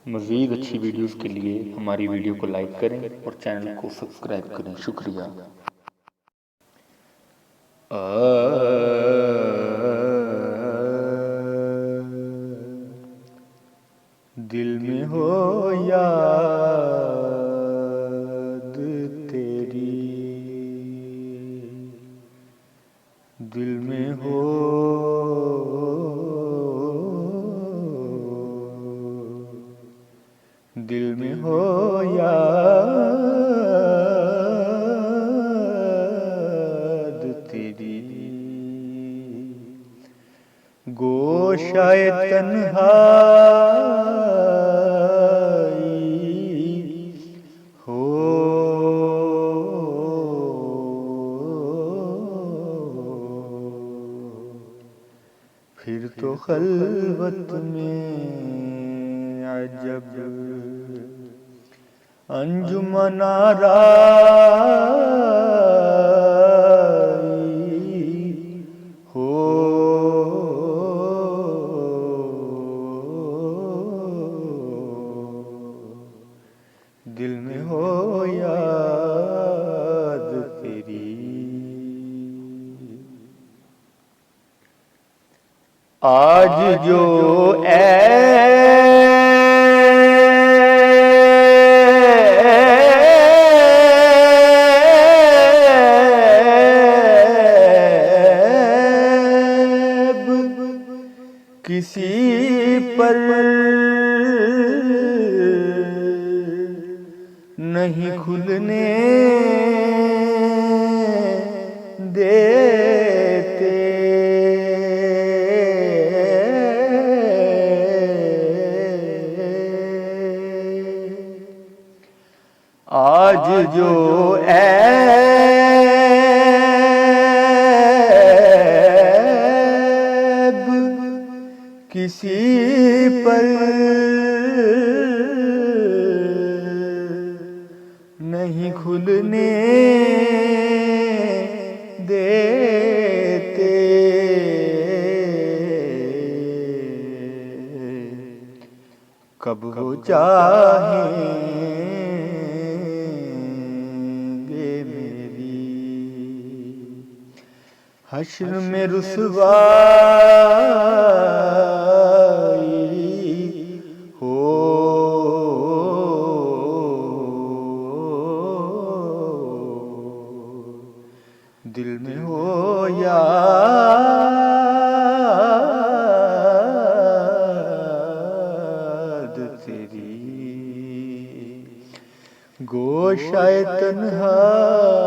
मज़ीद अच्छी वीडियोस के लिए हमारी वीडियो को लाइक करें और चैनल को सब्सक्राइब करें। शुक्रिया। दिल में हो याद तेरी, दिल में हो दिल में हो याद तेरी, गोशाए तन्हाई हो, फिर तो खलवत में अजब अंजुमन आराई हो, दिल में हो याद तेरी। आज जो किसी पर नहीं खुलने देते, आज जो ऐब किसी पर नहीं खुलने देते, कब वो चाहेंगे मेरी हश्र में रुसवाई हो, दिल में हो याद तेरी, गोशाए तन्हाई